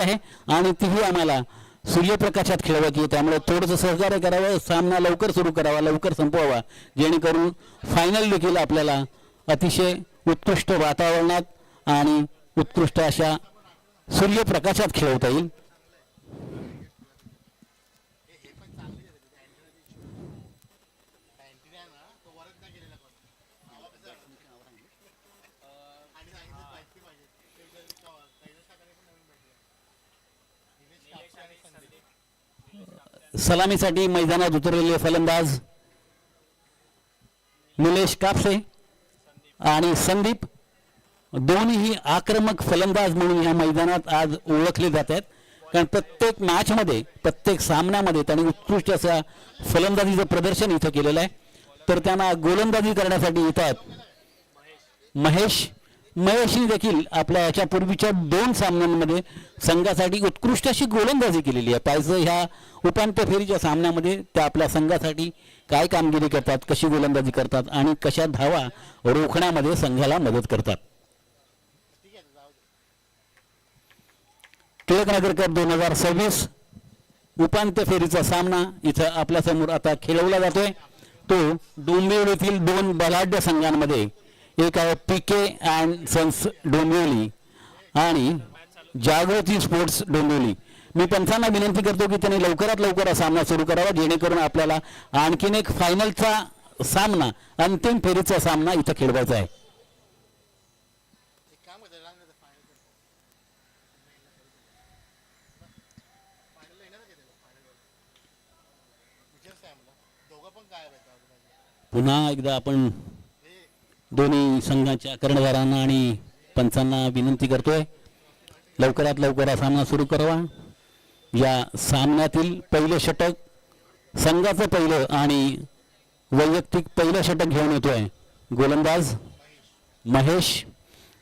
आहे आणि तीही आम्हाला सूर्यप्रकाशात खेळवायची, त्यामुळे थोडंसं सहकार्य करावं, सामना लवकर सुरू करावा, लवकर संपवावा, जेणेकरून फायनल देखील आपल्याला अतिशय उत्कृष्ट वातावरणात आणि उत्कृष्ट अशा सूर्यप्रकाशात खेळवता येईल. सलामीसाठी मैदानात उतरलेले फलंदाज निलेश कापसे आणि संदीप दोन्हीही आक्रमक फलंदाज म्हणून या मैदानात आज ओळखले जात आहेत, कारण प्रत्येक मॅचमध्ये प्रत्येक सामन्यामध्ये त्यांनी उत्कृष्ट असा फलंदाजीचं प्रदर्शन इथं केलेलं आहे. तर त्यांना गोलंदाजी करण्यासाठी येतात महेशने देखील आपल्या याच्या पूर्वीच्या 2 सामन्यांमध्ये संघासाठी उत्कृष्ट अशी गोलंदाजी केलेली आहे. पाहिजे ह्या उपांत्य फेरीच्या सामन्यामध्ये त्या आपल्या संघासाठी काय कामगिरी करतात, कशी गोलंदाजी करतात आणि कशा धावा रोखण्यामध्ये संघाला मदत करतात. टिळकनगर कप 2026 उपांत्य फेरीचा सामना इथं आपल्या समोर आता खेळवला जातोय. तो डोंबिवलीतील 2 बलाढ्य संघांमध्ये, एक आहे पीके अँड सन्स डोंबिवली आणि जागृती स्पोर्ट्स डोंबिवली. मी पंचांना विनंती करतो की त्यांनी लवकरात लवकर हा सामना सुरू करावा, जेणेकरून आपल्याला आणखीन एक फायनलचा सामना, अंतिम फेरीचा सामना इथं खेळवायचा आहे. पुन्हा एकदा आपण दोन्ही संघाच्या कर्णधारांना आणि पंचांना विनंती करतोय, लवकरात लवकर हा सामना सुरू करावा. या सामन्यातील पहिलं षटक संघाचं पहिलं आणि वैयक्तिक पहिलं षटक घेऊन येतोय गोलंदाज महेश.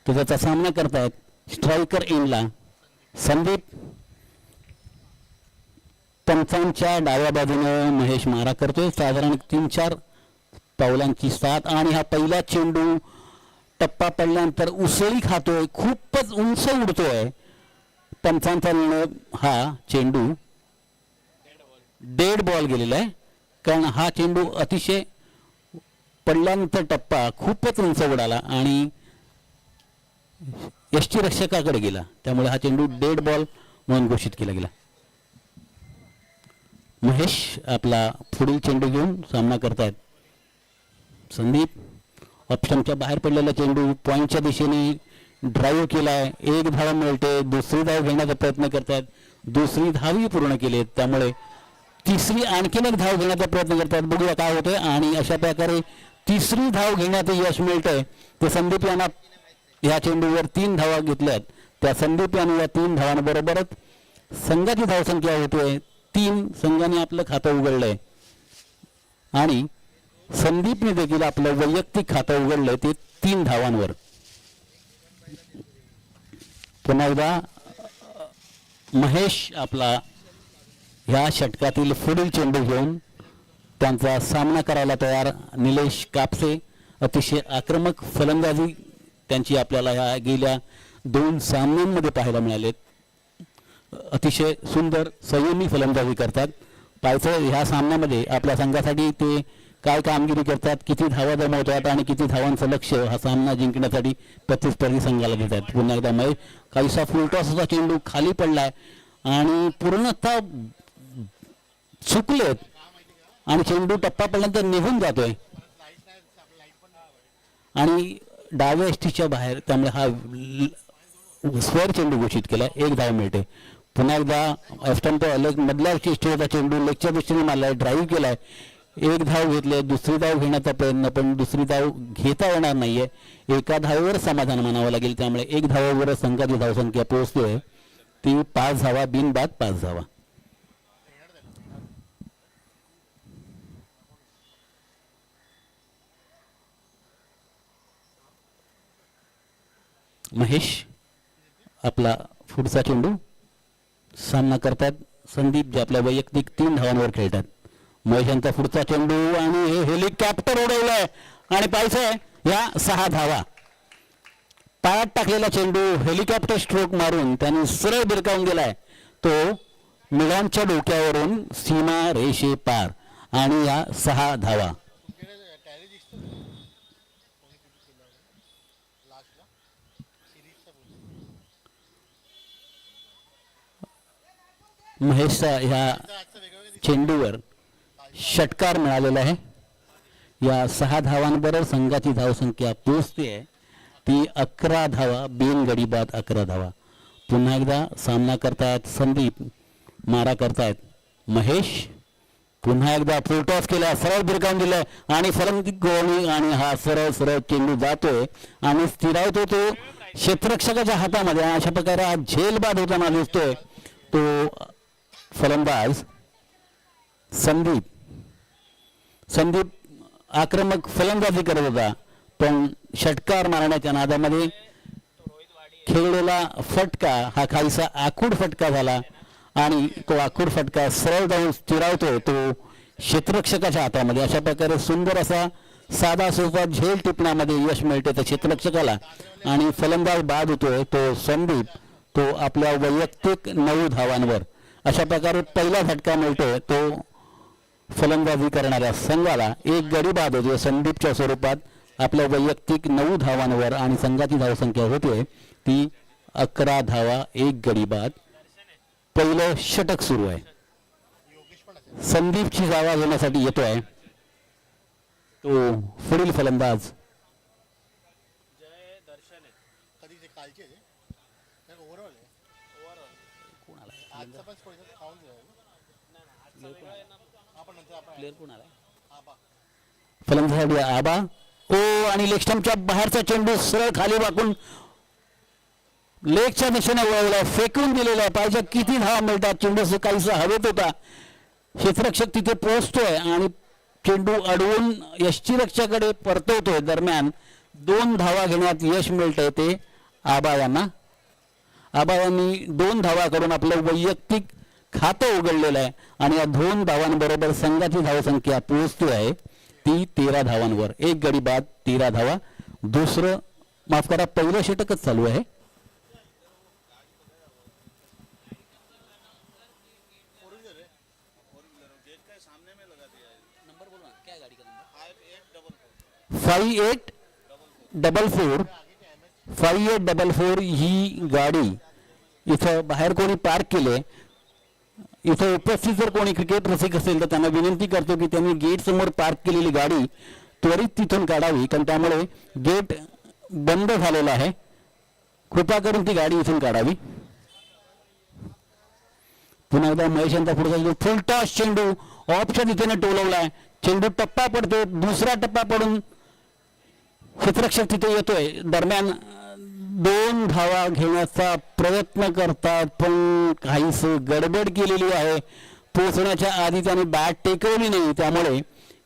तो त्याचा सामना करतायत स्ट्रायकर एंडला संदीप. पंचांच्या डाव्या बाजूने महेश मारा करतोय, साधारण 3-4 पावलांची साथ, आणि हा पहिला चेंडू टप्पा पडल्यानंतर उसळी खातोय, खूपच उंच उडतोय. पंचांचा निर्णय, हा चेंडू डेड बॉल गेलेला आहे, कारण हा चेंडू अतिशय पडल्यानंतर टप्पा खूपच उंच उडाला आणि यष्टीरक्षकाकडे गेला, त्यामुळे हा चेंडू डेड बॉल म्हणून घोषित केला गेला. महेश आपला पुढील चेंडू घेऊन सामना करतायत. संदीप ऑप्शनच्या बाहेर पडलेला चेंडू पॉईंटच्या दिशेने ड्राईव्ह केलाय, 1 धाव मिळते, दुसरी धाव घेण्याचा प्रयत्न करतात, दुसरी धावही पूर्ण केली, त्यामुळे तिसरी आणखीन एक धाव घेण्याचा प्रयत्न करतात. बघूया काय होतंय. आणि अशा प्रकारे तिसरी धाव घेण्यात यश मिळतंय. ते संदीप यांना या चेंडूवर 3 धावा घेतल्यात, त्या संदीप यांनी या 3 धावांबरोबरच संघाची धावसंख्या होते 3. संघाने आपलं खातं उघडलंय आणि संदीपने देखील आपलं वैयक्तिक खातं उघडलंय ते 3 धावांवर. पुन्हा एकदा महेश आपला ह्या षटकातील पुढील चेंडू घेऊन त्यांचा सामना करायला तयार. निलेश कापसे अतिशय आक्रमक फलंदाजी त्यांची आपल्याला ह्या गेल्या 2 सामन्यांमध्ये पाहायला मिळालेत. अतिशय सुंदर संयमी फलंदाजी करतात. पाहायचं ह्या सामन्यामध्ये आपल्या संघासाठी ते काय कामगिरी करतात, किती धावा जमवतात आणि किती धावांचं लक्ष हा सामना जिंकण्यासाठी प्रतिस्पर्धी संघाला देतात. पुन्हा एकदा महेश काहीसा फुलटॉसचा चेंडू खाली पडलाय आणि पूर्णतः चुकलेत आणि चेंडू टप्पा पडल्यानंतर निघून जातोय आणि डाव्या एसटीच्या बाहेर, त्यामुळे हा स्क्वेअर चेंडू घोषित केलाय, 1 धाव मिळते. पुन्हा एकदा मधल्या एसटीचा चेंडू लेगच्या दृष्टीने मारलाय, ड्राईव्ह केलाय, 1 धाव घेतले, दुसरी धाव घेण्याचा प्रयत्न, पण दुसरी धाव घेता येणार नाहीये. एका धावेवर समाधान मानावं लागेल, त्यामुळे 1 धावेवर संघाची धावसंख्या पोहोचतोय ती 5 धावा, बिनबाद 5 धावा. महेश आपला पुढचा चेंडू सामना करतात संदीप, जे आपल्या वैयक्तिक 3 धावांवर खेळतात. महेश यांचा पुढचा चेंडू आणि हे हेलिकॉप्टर उडवलंय आणि पाहिजे या 6 धावा. पायात टाकलेला चेंडू हेलिकॉप्टर स्ट्रोक मारून त्याने सरळ भिरकावून दिलाय. तो मिळांच्या डोक्यावरून सीमा रेषे पार आणि या 6 धावा. महेशचा ह्या चेंडूवर षटकार मिळालेला आहे. या 6 धावांबरोबर संघाची धावसंख्या पोहोचते ती 11 धावा. बिनगडी बाद 11 धावा. पुन्हा एकदा सामना करतायत संदीप, मारा करतायत महेश. पुन्हा एकदा फुलटॉस केला, सरळ भिरकावून दिलाय आणि फलंदाजी गोळी आणि हा सरळ सरळ चेंडू जातोय आणि स्थिरावतो तो क्षेत्ररक्षकाच्या हातामध्ये. अशा प्रकारे हा झेल बाद होताना दिसतोय तो फलंदाज संदीप. संदीप आक्रमक फलंदाजी करत होता, पण षटकार मारण्याच्या नादामध्ये खेळलेला फटका हा काहीसा आखूड फटका झाला आणि तो आखूड फटका सरळ जाऊन स्थिरावतो तो क्षेत्ररक्षकाच्या हातामध्ये. अशा प्रकारे सुंदर असा साधा सोपा झेल टिपण्यामध्ये यश मिळते त्या क्षेत्ररक्षकाला आणि फलंदाज बाद होतोय तो संदीप. तो आपल्या वैयक्तिक 9 धावांवर. अशा प्रकारे पहिला झटका मिळतोय तो फलंदाजी करणाऱ्या संघाला. 1 गडी बाद होतोय संदीपच्या स्वरूपात आपल्या वैयक्तिक 9 धावांवर आणि संघाची धावसंख्या होते ती 11 धावा 1 गडी बाद. पहिलं षटक सुरू आहे. संदीपची जागा घेण्यासाठी येतोय तो पुढील फलंदाज फलंदाज आबा. ओ आणि लेग स्टंपच्या बाहेरचा चेंडू सरळ खाली वाकून लेगच्या दिशेने वळवला, फेकून दिलेला आहे. पाहिजे किती धावा मिळतात. चेंडू काहीसा हवेत होता, क्षेत्ररक्षक तिथे पोहोचतोय आणि चेंडू अडवून यष्टीरक्षकाकडे परतवतोय. दरम्यान 2 धावा घेण्यात यश मिळतंय ते आबा यांना. आबा यांनी 2 धावा करून आपलं वैयक्तिक खातं उघडलेलं आहे आणि या 2 धावांबरोबर संघाची धावसंख्या पोहोचते आहे ती 13 धावांवर. 1 गडी बाद 13 धावा. दुसरं माफ करा, पहिलं षटकच चालू आहे. फाइव 5844 ही गाडी इथं बाहेर कोणी पार्क केले. इथं उपस्थित जर कोणी क्रिकेट रसिक असेल तर त्यांना विनंती करतो की त्यांनी गेट समोर पार्क केलेली गाडी त्वरित तिथून काढावी, कारण त्यामुळे गेट बंद झालेला आहे. कृपा करून ती गाडी इथून काढावी. पुन्हा एकदा महेश यांचा पुढचा फुल टॉस चेंडू ऑफच्या दिशेने टोलवलाय. चेंडू टप्पा पडतो, दुसरा टप्पा पडून क्षेत्ररक्षक तिथे येतोय. दरम्यान 2 धावा घेण्याचा प्रयत्न करतात, पण काहीच गडबड केलेली आहे. पोहोचण्याच्या आधी त्याने बॅट टेकवली नाही, त्यामुळे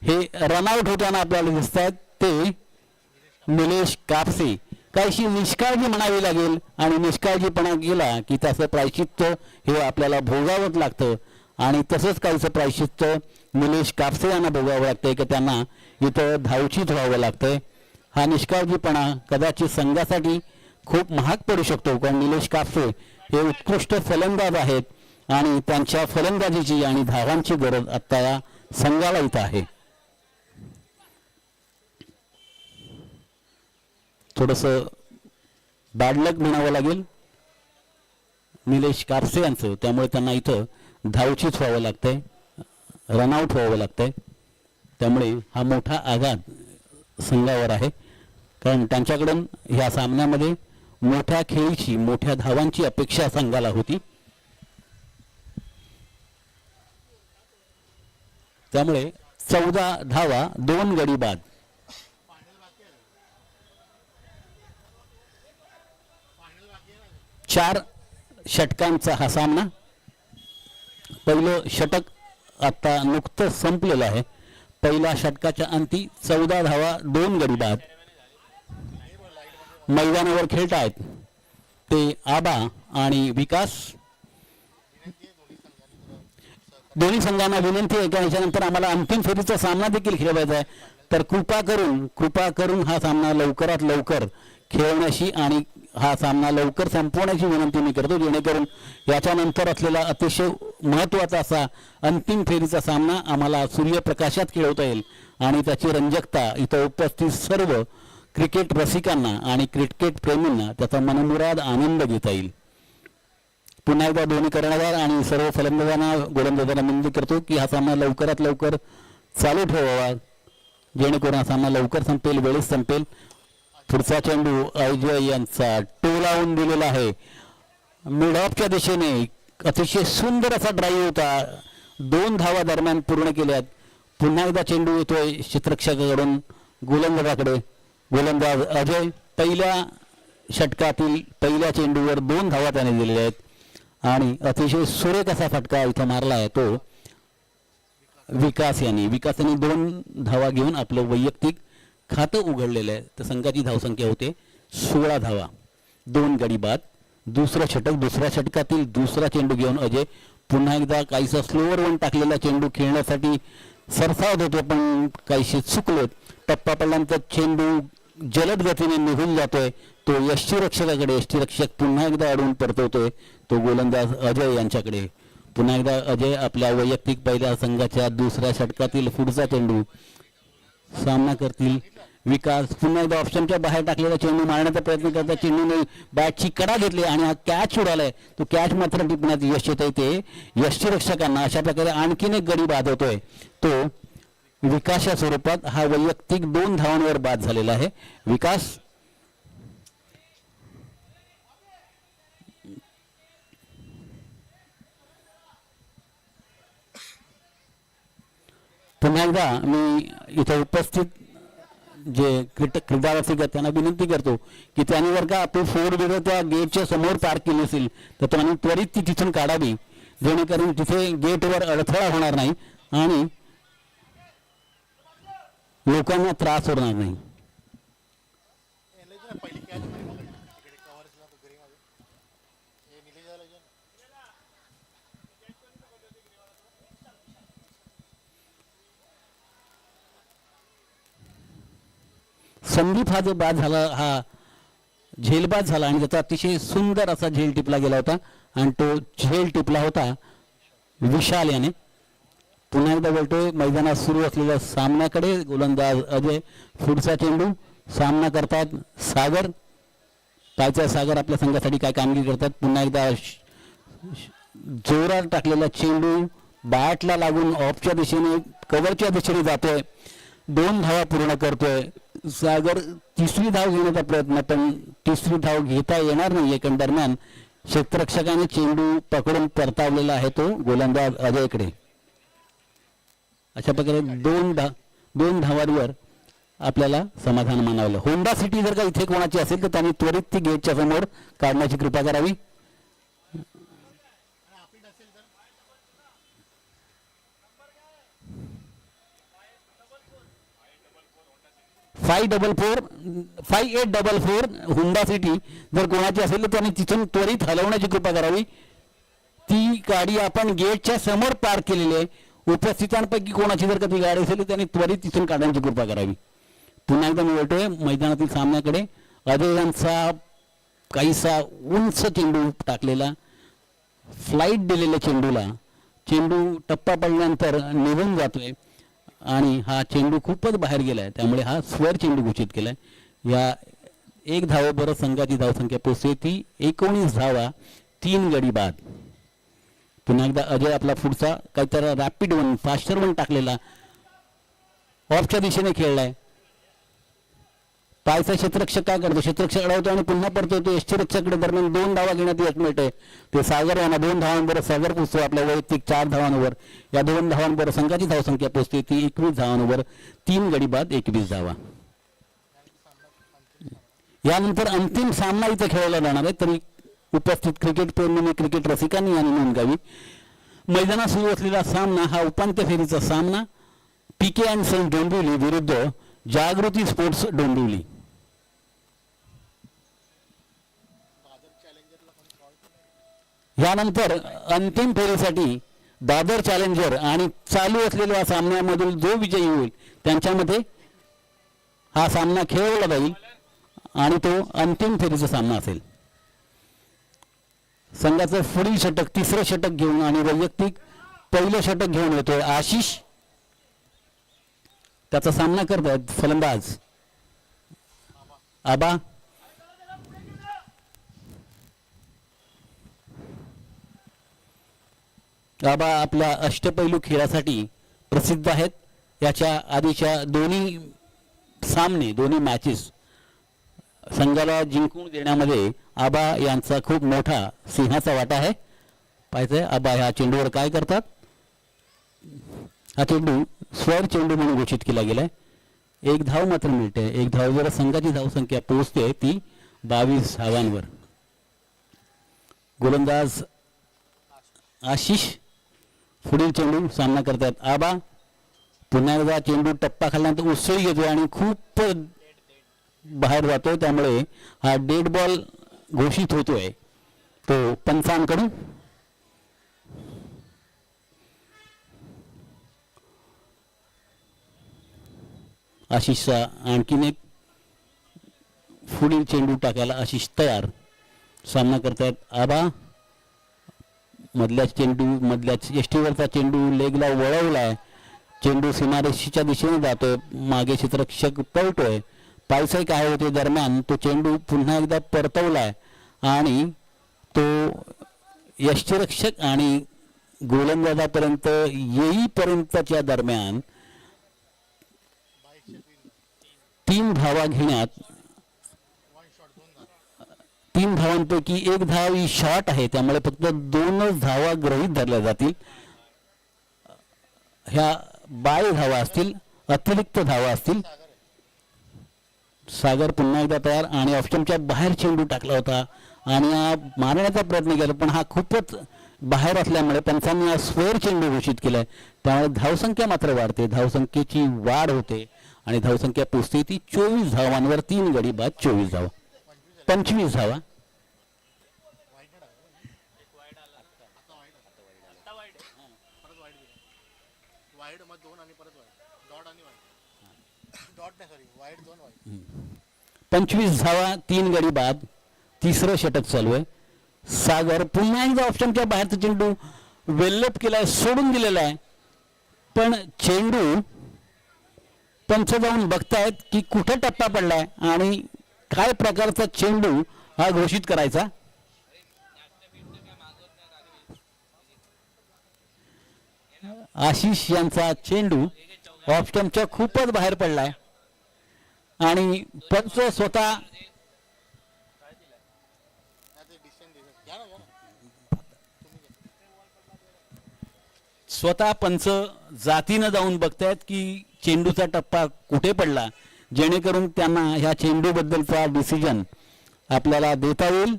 हे रनआउट होताना आपल्याला दिसत आहेत ते निलेश कापसे. काहीशी निष्काळजी म्हणावी लागेल आणि निष्काळजीपणा केला की त्याचं प्रायश्चित्त हे आपल्याला भोगावंच लागतं आणि तसंच काहीचं प्रायश्चित्त निलेश कापसे यांना भोगावं लागतंय की त्यांना इथं धावचीत व्हावं लागतंय. हा निष्काळजीपणा कदाचित संघासाठी खूप महाग पडू शकतो, कारण निलेश कापसे हे उत्कृष्ट फलंदाज आहेत आणि त्यांच्या फलंदाजीची आणि धावांची गरज आता या संघाला इथं आहे. थोडंसं बॅडलक म्हणावं लागेल निलेश कापसे यांचं, त्यामुळे त्यांना इथं धावचीत व्हावं लागतंय, रनआउट व्हावं लागतंय. त्यामुळे हा मोठा आघात संघावर आहे, कारण त्यांच्याकडून ह्या सामन्यामध्ये मोठ्या खेळीची, मोठ्या धावांची अपेक्षा संघाला होती. त्यामुळे 14 धावा 2 गडी बाद. चार षटकांचा हा सामना. पहिलं षटक आता नुकतंच संपलेलं आहे. पहिल्या षटकाच्या अंती 14 धावा 2 गडी बाद. मैदानावर खेळत आहेत ते आबा आणि विकास. दोन्ही संघांना विनंती आहे की याच्यानंतर आम्हाला अंतिम फेरीचा सामना देखील खेळवायचा आहे, तर कृपा करून हा सामना लवकरात लवकर खेळण्याची आणि हा सामना लवकर संपवण्याची विनंती मी करतो, जेणेकरून याच्यानंतर असलेला अतिशय महत्त्वाचा असा अंतिम फेरीचा सामना आम्हाला सूर्यप्रकाशात खेळवता येईल आणि त्याची रंजकता इथं उपस्थित सर्व क्रिकेट रसिकांना आणि क्रिकेट प्रेमींना त्याचा मनमुराद आनंद घेता येईल. पुन्हा एकदा दोन्ही कर्णधार आणि सर्व फलंदाजांना गोलंदाजांना विनंती करतो की हा सामना लवकरात लवकर चालू ठेवावा, जेणेकरून हा सामना लवकर संपेल, वेळेत संपेल. पुढचा चेंडू अजय यांचा टोलावून दिलेला आहे मिड ऑफच्या दिशेने. अतिशय सुंदर असा ड्राईव्ह होता, 2 धावा दरम्यान पूर्ण केल्यात. पुन्हा एकदा चेंडू येतोय क्षेत्ररक्षकाकडून गोलंदाजाकडे. गोलंदाज अजय पहिल्या षटकातील पहिल्या चेंडूवर 2 धावा त्याने दिलेल्या आहेत आणि अतिशय सुरेख असा फटका इथं मारला आहे तो विकास यांनी 2 धावा घेऊन आपलं वैयक्तिक खातं उघडलेलं आहे. तर संघाची धावसंख्या होते 16 धावा, 2 गडी बाद. दुसरं षटक, दुसऱ्या षटकातील दुसरा चेंडू घेऊन अजय पुन्हा एकदा काहीसा स्लोवर वन टाकलेला चेंडू खेळण्यासाठी सरसावत होते, पण काहीसे चुकले. टप्पा पडल्यानंतर चेंडू जलद गतीने निघून जातोय तो यष्टीरक्षकाकडे. यष्टीरक्षक पुन्हा एकदा अडवून परतवतोय तो गोलंदाज अजय यांच्याकडे. पुन्हा एकदा अजय आपल्या वैयक्तिक पहिल्या संघाच्या दुसऱ्या षटकातील पुढचा चेंडू सामना करतील विकास. पुन्हा एकदा ऑप्शनच्या बाहेर टाकलेला चेंडू मारण्याचा प्रयत्न करता चेंडूने बॅटची कडा घेतली आणि हा कॅच उडालाय. तो कॅच मात्र टिपण्यात यश येत आहे ते यष्टीरक्षकांना. अशा प्रकारे आणखीन एक गडी बाद होतोय तो विकासच्या स्वरूपात. हा वैयक्तिक 2 धावांवर बाद झालेला आहे विकास. पुन्हा एकदा मी इथे उपस्थित जे क्रीडा रसिक आहेत त्यांना विनंती करतो की त्यांनी जर का आपली 4 व्हीलर त्या गेटच्या समोर पार्क केली असेल तर त्यांनी त्वरित ती तिथून काढावी, जेणेकरून तिथे गेटवर अडथळा होणार नाही आणि लोकांना त्रास होणार नाही. संदीप हा जो बाद झाला हा झेलबाद झाला आणि त्याचा अतिशय सुंदर असा झेल टिपला गेला होता आणि तो झेल टिपला होता विशाल याने. पुन्हा एकदा बोलतोय मैदानात सुरू असलेल्या सामन्याकडे. गोलंदाज अजय पुढचा चेंडू सामना करतात सागर. पायचा सागर आपल्या संघासाठी काय कामगिरी करतात. पुन्हा एकदा जोरात टाकलेला चेंडू बॅटला लागून ऑफच्या दिशेने कव्हरच्या दिशेने जातोय. 2 धावा पूर्ण करतोय सागर. 3री धाव घेण्याचा प्रयत्न, पण 3री धाव घेता येणार नाही. एका दरम्यान क्षेत्ररक्षकाने चेंडू पकडून परतावलेला आहे तो गोलंदाज अजयकडे. अशा प्रकारे 2 धावांवर आपल्याला समाधान मानावलं. होंडा सिटी जर का इथे कोणाची असेल तर त्यांनी त्वरित ती गेटच्या समोर काढण्याची कृपा करावी. 5844 हुंडा सिटी जर कोणाची असेल तर त्यांनी तिथून त्वरित हलवण्याची कृपा करावी. ती गाडी आपण गेटच्या समोर पार्क केलेली आहे. उपस्थितांपैकी कोणाची जर का ती गाडी असेल तर त्यांनी त्वरित तिथून काढण्याची कृपा करावी. पुन्हा एकदा मी बोलतोय मैदानातील सामन्याकडे. अजय यांचा काहीसा उंच चेंडू टाकलेला, फ्लाईट दिलेल्या चेंडूला चेंडू टप्पा पडल्यानंतर निघून जातोय आणि हा चेंडू खूपच बाहेर गेलाय, त्यामुळे हा स्वर चेंडू घोषित केलाय. या 1 धावेबरोबर संघाची धावसंख्या पोहोचते ती 19 धावा, 3 गडी बाद. पुन्हा एकदा अजय आपला पुढचा काहीतरी रॅपिड वन, फास्टर वन टाकलेला ऑफच्या दिशेने खेळलाय. पायचा क्षेत्ररक्षक काय करतो, क्षेत्ररक्षक अडवतो आणि पुन्हा परतो तो यष्टीरक्षकाकडे. दरम्यान 2 धावा घेण्यात यश मिळते. ते सागर यांना 2 धावांबरोबर सागर पोचतो आपल्या वैयक्तिक 4 धावांवर. या 2 धावांबरोबर संघाची धावसंख्या पोचते ती 21 धावांवर, 3 गडी बाद, 21 धावा. यानंतर अंतिम सामना इथे खेळला जाणार आहे. तरी उपस्थित क्रिकेट प्रेमी क्रिकेट रसिकांनी यांनी नोंद घ्यावी. मैदानात सुरू असलेला सामना हा उपांत्य फेरीचा सामना पीके अँड सन्स डोंबिवली विरुद्ध जागृती स्पोर्ट्स डोंबिवली. यानंतर अंतिम फेरीसाठी दादर चॅलेंजर आणि चालू असलेल्या सामन्यामधील जो विजयी होईल त्यांच्यामध्ये हा सामना खेळवला जाईल आणि तो अंतिम फेरीचा सामना असेल. संघाचं पुढील षटक, तिसरं षटक घेऊन आणि वैयक्तिक पहिलं षटक घेऊन येतोय आशिष. त्याचा सामना करतात फलंदाज आबा. आबा आपल्या अष्टपैलू खेळासाठी प्रसिद्ध आहेत. याच्या आधीच्या दोन्ही सामने, दोन्ही मॅचेस संघाला जिंकून देण्यामध्ये आबा यांचा खूप मोठा सिंहाचा वाटा आहे. पाहिजे आबा ह्या चेंडूवर काय करतात. हा चेंडू स्वर चेंडू म्हणून घोषित केला गेलाय. एक धाव मात्र मिळते. एक धावेवर संघाची धावसंख्या पोहोचते ती 22 धावांवर. गोलंदाज आशिष पुढील चेंडू सामना करतात आबा. पुन्हा एकदा चेंडू टप्पा खाल्ल्यानंतर उसळी घेतोय आणि खूप बाहेर जातोय, त्यामुळे हा डेड बॉल घोषित होतोय तो पंचांकडून. आशिषचा आणखीन एक पुढील चेंडू टाकायला आशिष तयार. सामना करतायत आबा. मधल्या चेंडू, मधल्या यष्टीवरचा चेंडू लेगला वळवलाय. चेंडू सीमारेषेच्या दिशेने जातोय. मागे क्षेत्ररक्षक पळतोय. पायसाई काय होते दरम्यान तो चेंडू पुन्हा एकदा परतवलाय आणि तो यष्टीरक्षक आणि गोलंदाजापर्यंत येईपर्यंतच्या दरम्यान 3 धावा घेण्यात, 3 धावांपैकी 1 धाव ही शॉर्ट आहे, त्यामुळे फक्त 2च धावा गृहीत धरल्या जातील. ह्या बाय धावा असतील, अतिरिक्त धावा असतील. सागर पुन्हा एकदा तयार आणि ऑप्शनच्या बाहेर चेंडू टाकला होता आणि मारण्याचा प्रयत्न केला, पण हा खूपच बाहेर असल्यामुळे पंचांनी हा स्क्वेअर चेंडू घोषित केलाय. त्यामुळे धावसंख्या मात्र वाढते. धावसंख्येची वाढ होते आणि धावसंख्या पोचते ती 24 धावांवर. 3 गडी बाद 24 धावा, 25 धावा. वाईड मग 2 आणि परत वाईड डॉट आणि वाईड डॉट नाही, सॉरी वाईड 2 वाईड. 25 धावा, 3 गडी बाद. तिसरं षटक चालू आहे. सागर पुन्हा एकदा ऑप्शनच्या बाहेरचा चेंडू वेल्लप केलाय, सोडून दिलेला आहे, पण चेंडू पंच जाऊन बघतायत की कुठे टप्पा पडलाय आणि काय प्रकारचा चेंडू हा घोषित करायचा. आशिष यांचा चेंडू ऑप्शनच्या खूपच बाहेर पडलाय आणि पंच स्वतः पंच जातीनं जाऊन बघतायत की चेंडूचा टप्पा कुठे पडला, जेणेकरून त्यांना ह्या चेंडूबद्दलचा डिसिजन आपल्याला देता येईल.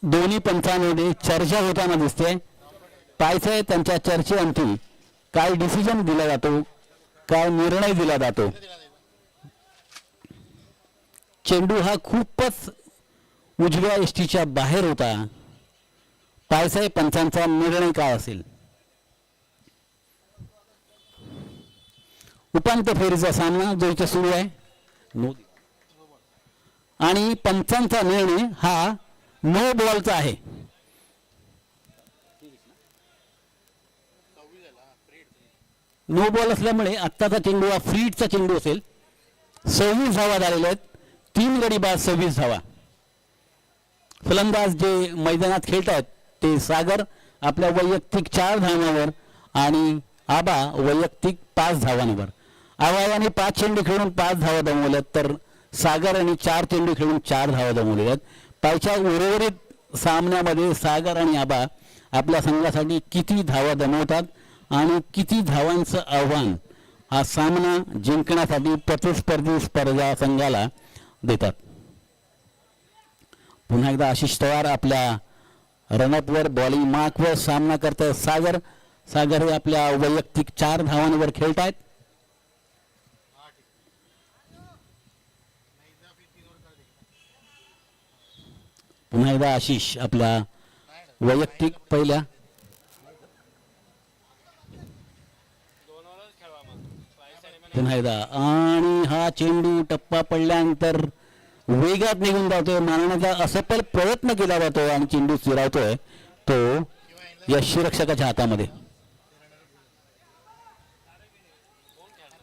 दोन्ही पंचांमध्ये चर्चा होताना दिसते. पाहायचंय त्यांच्या चर्चेअंती काय डिसिजन दिला जातो, काय निर्णय दिला जातो. चेंडू हा खूपच उजव्या यष्टीच्या बाहेर होता. पाहायचंय पंचांचा निर्णय काय असेल. उपांत्य फेरीचा सामना जो इथे सुरू आहे आणि पंचांचा निर्णय हा नो बॉलचा आहे. नो बॉल असल्यामुळे आत्ताचा चेंडू हा फ्रीडचा चेंडू असेल. 26 धावा झालेल्या आहेत. 3 गडी बाद 26 धावा. फलंदाज जे मैदानात खेळत आहेत ते सागर आपल्या वैयक्तिक 4 धावांवर आणि आबा वैयक्तिक 5 धावांवर. आबा यांनी 5 चेंडू खेळून 5 धावा गमावल्यात, तर सागर यांनी 4 चेंडू खेळून 4 धावा गमावलेल्या आहेत. पायच्या उर्वरित सामन्यामध्ये सागर आणि आबा आपल्या संघासाठी किती धावा गमावतात आणि किती धावांचं आव्हान हा सामना जिंकण्यासाठी प्रतिस्पर्धी स्पर्धा संघाला देतात. पुन्हा एकदा आशिष तयार आपल्या रनअपवर, बॉलिंग मार्कवर सामना करतात सागर. सागर हे आपल्या वैयक्तिक 4 धावांवर खेळत आहेत. पुन्हा एकदा आशिष आपल्या वैयक्तिक पहिल्या पुन्हा एकदा आणि हा चेंडू टप्पा पडल्यानंतर वेगात निघून जातोय, मारण्याचा असफल प्रयत्न केला जातो आणि चेंडू स्थिरावतोय तो यष्टीरक्षकाच्या हातामध्ये.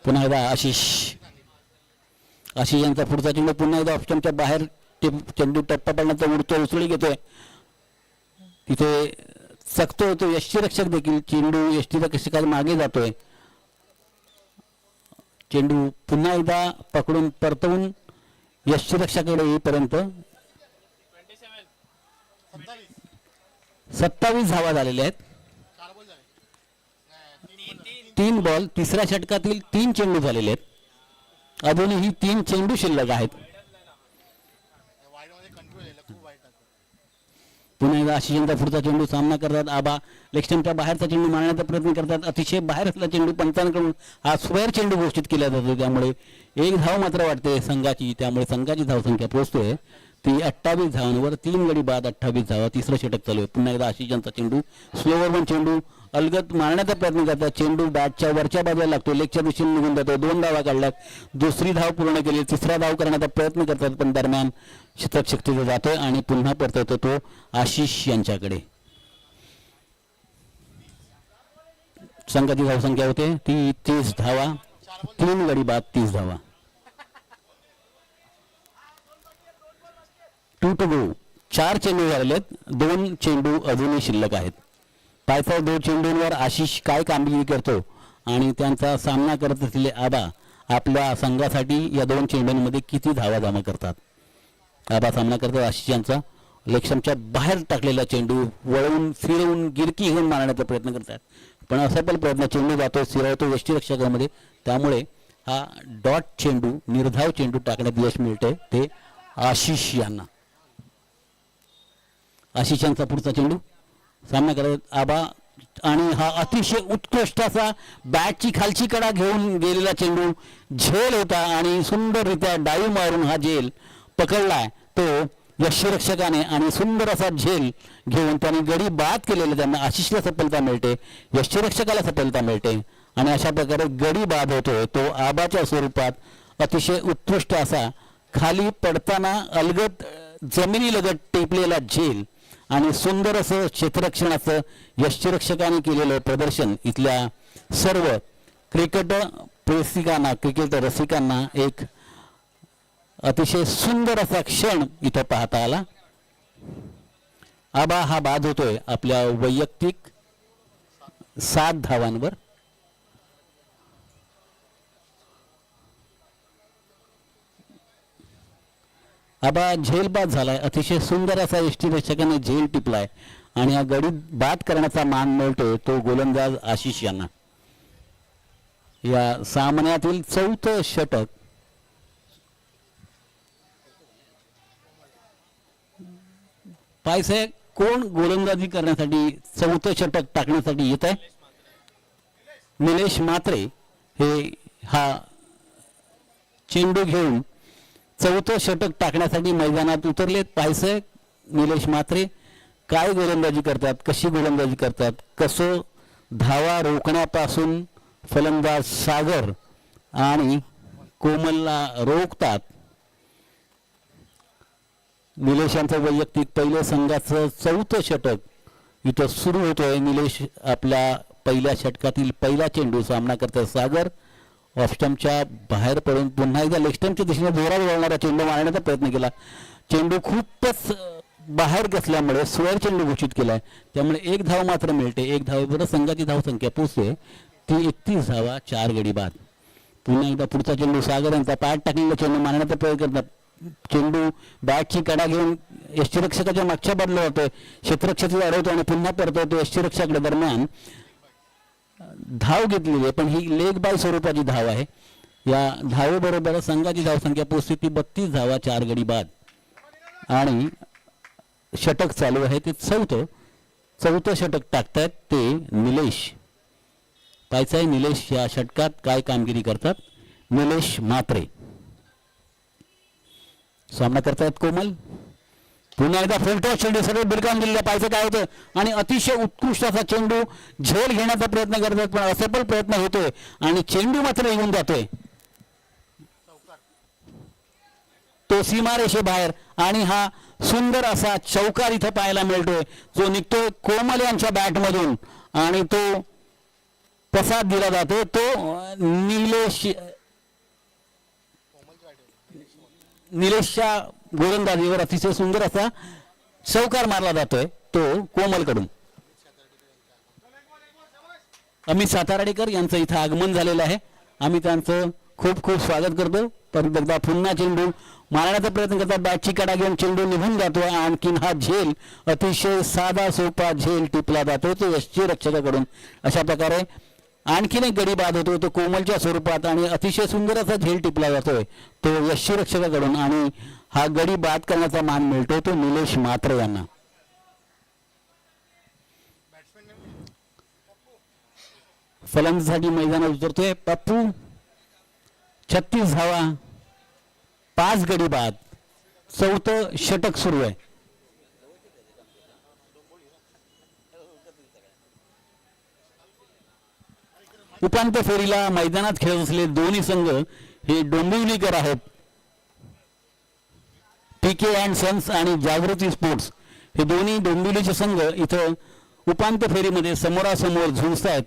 पुन्हा एकदा आशिष यांचा पुढचा चेंडू पुन्हा एकदा ऑप्शनच्या बाहेर चेंडू टप्पा पडण्याचा उडतो, उसळी घेतोय, तिथे चकतोय तो यष्टीरक्षक देखील. चेंडू यष्टीरक्षकाच्या मागे जातोय. चेंडू पुन्हा एकदा पकडून परतवून यष्टीरक्षकाकडे येईपर्यंत 27 धावा झालेल्या आहेत. 3 बॉल, तिसऱ्या षटकातील 3 चेंडू झालेले आहेत. अजूनही 3 चेंडू शिल्लक आहेत. पुन्हा एकदा आशिषांचा पुढचा चेंडू सामना करतात. आबा लेगस्टंपच्या बाहेरचा चेंडू मारण्याचा प्रयत्न करतात. अतिशय बाहेर असला चेंडू पंचांकडून हा स्क्वेअर चेंडू घोषित केला जातो, त्यामुळे 1 धाव मात्र वाटते संघाची. त्यामुळे संघाची धावसंख्या पोहोचतोय ती 28 धावांवर. 3 गडी बाद 28 धावा. तिसरं षटक चालू आहे. पुन्हा एकदा आशिषांचा चेंडू स्लोवर वन चेंडू अलगद मारण्याचा प्रयत्न करतात. चेंडू बॅटच्या वरच्या बाजूला लागतो, लेगच्या दिशेने निघून जातो. 2 धावा काढल्यात, दुसरी धाव पूर्ण केली. तिसरा धाव करण्याचा प्रयत्न करतात, पण दरम्यान शतक शक्तीचा जातोय आणि पुन्हा परतवतो तो आशिष यांच्याकडे. संघाची धावसंख्या होते ती 30 धावा. 3 गडी बाद 30 धावा. 2 to go. 4 चेंडू झालेत, 2 चेंडू अजूनही शिल्लक आहेत. पायथ्या 2 चेंडूंवर आशिष काय कामगिरी करतो आणि त्यांचा सामना करत असलेले आबा आपल्या संघासाठी या 2 चेंडूंमध्ये किती धावा जमा करतात. आबा सामना करतो आशिष यांचा. लेगस्टंपच्या बाहेर टाकलेला चेंडू वळवून फिरवून गिरकी घेऊन मारण्याचा प्रयत्न करतात, पण असफल प्रयत्न. चेंडू जातो, स्थिरावतो यष्टीरक्षकामध्ये, त्यामुळे हा डॉट चेंडू, निर्धाव चेंडू टाकण्यात यश मिळते ते आशिष यांना. आशिष यांचा पुढचा चेंडू सामना करत आबा आणि हा अतिशय उत्कृष्ट असा बॅटची खालची कडा घेऊन गेलेला चेंडू झेल होता आणि सुंदररित्या डाईव्ह मारून हा झेल पकडलाय तो यष्टीरक्षकाने आणि सुंदर असा झेल घेऊन त्यांनी गडी बाद केलेला. त्यांना आशिषला सफलता मिळते, यष्टीरक्षकाला सफलता मिळते आणि अशा प्रकारे गडी बाद होतोय तो आबाच्या स्वरूपात अतिशय उत्कृष्ट असा खाली पडताना अलगद जमिनीलगत टेपलेला झेल आणि सुंदर असं क्षेत्ररक्षणाचं यष्टीरक्षकाने केलेलं प्रदर्शन इथल्या सर्व क्रिकेट प्रेक्षकांना, क्रिकेट रसिकांना एक अतिशय सुंदर असा क्षण इथं पाहता आला. आबा हा बाद होतोय आपल्या वैयक्तिक 7 धावांवर. आबा झेल बाद झालाय. अतिशय सुंदर असा यष्टीरक्षकाने झेल टिपलाय आणि हा गडी बाद करण्याचा मान मिळतोय तो गोलंदाज आशिष यांना. या सामन्यातील 4थं षटक पायसे कोण गोलंदाजी करण्यासाठी 4थं षटक टाकण्यासाठी येत आहे. निलेश म्हात्रे हे हा चेंडू घेऊन 4थं षटक टाकण्यासाठी मैदानात उतरलेत. पायसे निलेश म्हात्रे काय गोलंदाजी करतात, कशी गोलंदाजी करतात, कसं धावा रोखण्यापासून फलंदाज सागर आणि कोमलला रोखतात. निलेश यांचं वैयक्तिक पहिल्या संघाचं 4थं षटक इथं सुरू होतोय. निलेश आपल्या पहिल्या षटकातील पहिला चेंडू सामना करतात. सागर ऑफस्टंपच्या बाहेर पडून पुन्हा एकदा लेगस्टंपच्या दिशेने जोरात वळणारा चेंडू मारण्याचा प्रयत्न केला. चेंडू खूपच बाहेर घेतल्यामुळे स्क्वेअर चेंडू घोषित केलाय, त्यामुळे 1 धाव मात्र मिळते. 1 धावेवर संघाची धावसंख्या पोहोचते ती 31 धावा 4 गडी बाद. पुन्हा एकदा पुढचा चेंडू सागर यांचा पायात टाकलेला चेंडू मारण्याचा प्रयत्न करतात. चेंडू बॅटची कडा घेऊन यष्टीरक्षकाच्या मागच्या बाजूला जातोय, क्षेत्ररक्षक अडवतो आणि पुन्हा परतवतो यष्टीरक्षकाकडे. दरम्यान धाव घेतलेली आहे, पण ही लेग बाय स्वरूपाची धाव आहे. या धावेबरोबर संघाची धावसंख्या पोहोचते ती 32 धावा 4 गडी बाद. आणि षटक चालू आहे ते 4थं षटक टाकतायत ते निलेश. पायचाय निलेश या षटकात काय कामगिरी करतात. निलेश म्हात्रे सामना करतायत. कोमल पुन्हा एकदा फुलटॉस चेंडू सर्व बिरकावून दिलेला पाहायचं काय होतं आणि अतिशय उत्कृष्ट असा चेंडू झेल घेण्याचा प्रयत्न करतात पण असफल प्रयत्न होतोय आणि चेंडू मात्र येऊन जातोय तो सीमारेषेबाहेर आणि हा सुंदर असा चौकार इथं पाहायला मिळतोय जो निघतोय कोमल यांच्या बॅटमधून आणि तो प्रसाद दिला जातो तो निलेशच्या गोलंदाजीवर अतिशय सुंदर असा चौकार मारला जातोय तो कोमलकडून. अमित साताराडेकर यांचं इथं आगमन झालेलं आहे. आम्ही त्यांचं खूप खूप स्वागत करतो. परत एकदा पुन्हा चेंडू मारण्याचा प्रयत्न करतात बॅटची कडा घेऊन चेंडू निघून जातो. आणखीन हा झेल अतिशय साधा सोपा झेल टिपला जातो तो यष्टीरक्षकाकडून. अशा प्रकारे आणखीन एक गडी बाद होतो तो कोमलच्या स्वरूपात आणि अतिशय सुंदर असा झेल टिपला जातोय तो यष्टीरक्षकाकडून आणि हा गडी बाद करण्याचा मान मिळतो तो निलेश मात्रे यांना. फलंदाजीसाठी मैदानात उतरतोय पप्पू. 36 धावा 5 गडी बाद 4थं षटक सुरू आहे. उपांत्य फेरीला मैदानात खेळत असलेले दोन्ही संघ हे डोंबिवलीकर आहेत. पीके अँड सन्स आणि जागृती स्पोर्ट्स हे दोन्ही डोंबिवलीचे संघ इथं उपांत्य फेरीमध्ये समोरासमोर झुंजत आहेत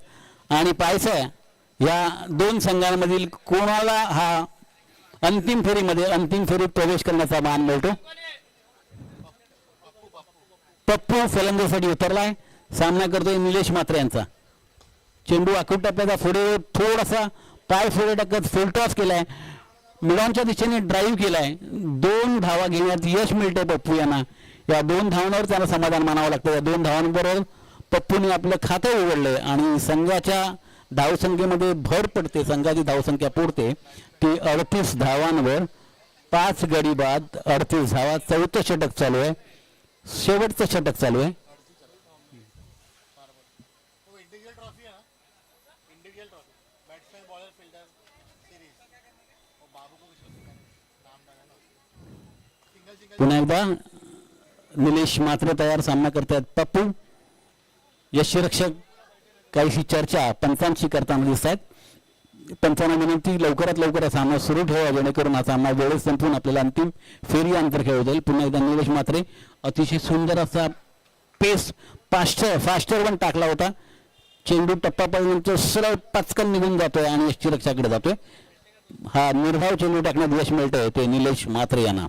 आणि पाहायचं या दोन संघांमधील कोणाला हा अंतिम फेरीत प्रवेश करण्याचा मान मिळतो. पप्पू फलंदाजीसाठी उतरलाय. सामना करतोय निलेश मात्रे यांचा. चेंडू आखूट टप्प्याचा पुढे थोडासा पाय पुढे टाकत फुलटॉस केलाय. मिडॉनच्या दिशेने ड्राईव्ह केलाय. 2 धावा घेण्यात यश मिळते पप्पू यांना. या 2 धावांवर त्यांना समाधान मानावं लागतं. या 2 धावांबरोबर पप्पूने आपलं खातं उघडलंय आणि संघाच्या धावसंख्येमध्ये भर पडते. संघाची धावसंख्या पुरते ती 38 धावांवर 5 गडी बाद 38 धावा. 4थं षटक चालू आहे. शेवटचं षटक चालू आहे. पुन्हा एकदा निलेश मात्र तयार. सामना करतायत पप्पू. यष्टीरक्षक काहीशी चर्चा पंचांशी करताना दिसत आहेत. पंचांना विनंती लवकरात लवकर सामना सुरू ठेवा जेणेकरून हा सामना वेळेत संपून आपल्याला अंतिम फेरी अंतर खेळू जाईल. पुन्हा एकदा निलेश मात्रे अतिशय सुंदर असा पेस फास्टर वन टाकला होता. चेंडू टप्पापर्यंत सरळ पचकन निघून जातोय आणि यष्टीरक्षकाकडे जातोय. हा निर्धाव चेंडू टाकण्यात यश मिळतंय ते निलेश मात्रे यांना.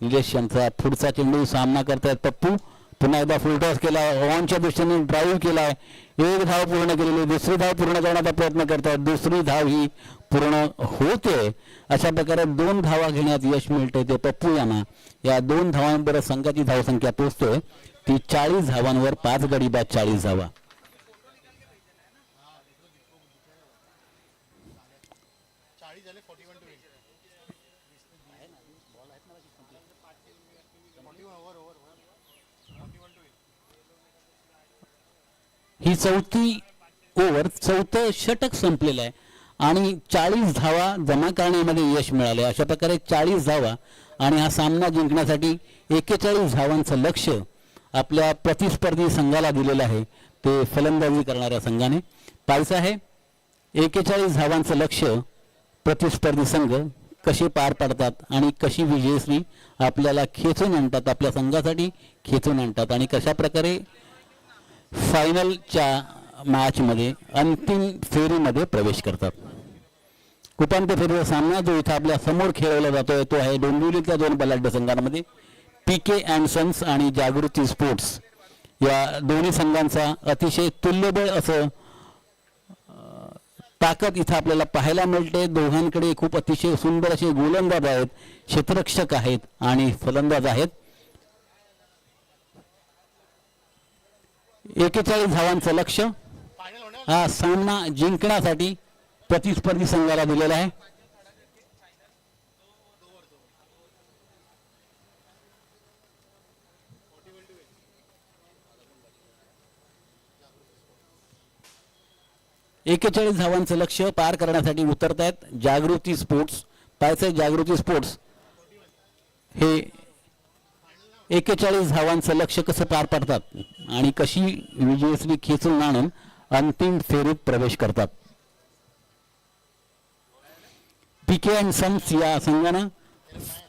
निलेश यांचा पुढचा चेंडू सामना करतायत पप्पू. पुन्हा एकदा फुलटॉस केला. ऑनच्या दृष्टीने ड्राईव्ह केलाय. 1 धाव पूर्ण केलेली. 2री धाव पूर्ण करण्याचा प्रयत्न करतायत. 2री धाव ही पूर्ण होते. अशा प्रकारे 2 धावा घेण्यात यश मिळते ते पप्पू यांना. या 2 धावांबरोबर संघाची धावसंख्या पोहोचतोय ती 40 धावांवर 5 गडी बाद 40 धावा. ही 4थी ओव्हर 4थं षटक संपलेलं आहे आणि 40 धावा जमा करण्यामध्ये यश मिळाले. अशा प्रकारे 40 धावा आणि हा सामना जिंकण्यासाठी 41 धावांचं लक्ष आपल्या प्रतिस्पर्धी संघाला दिलेलं आहे ते फलंदाजी करणाऱ्या संघाने. पाहायचं आहे 41 धावांचं लक्ष प्रतिस्पर्धी संघ कसे पार पाडतात आणि कशी विजयश्री आपल्याला खेचून आणतात, आपल्या संघासाठी खेचून आणतात आणि कशा प्रकारे फायनलच्या मॅचमध्ये अंतिम फेरीमध्ये प्रवेश करतात. उपांत्य फेरीचा सामना जो इथं आपल्या समोर खेळवला जातोय तो आहे डोंबिवलीतल्या 2 बलाढ्य संघांमध्ये पीके अँड सन्स आणि जागृती स्पोर्ट्स. या दोन्ही संघांचा अतिशय तुल्यबळ असं ताकद इथं आपल्याला पाहायला मिळते. दोघांकडे खूप अतिशय सुंदर असे गोलंदाज आहेत, क्षेत्ररक्षक आहेत आणि फलंदाज आहेत. 41 धावांचं लक्ष हा सामना जिंकण्यासाठी प्रतिस्पर्धी संघाला दिलेला आहे. एकेचाळीस धावांचं लक्ष पार करण्यासाठी उतरतायत जागृती स्पोर्ट्स. पाहायचंय जागृती स्पोर्ट्स हे 41 धावांचं लक्ष्य कसं पार पाडतात आणि कशी विजयश्री खेचून आणून अंतिम फेरीत प्रवेश करतात. पीके अँड सन्स या संघानं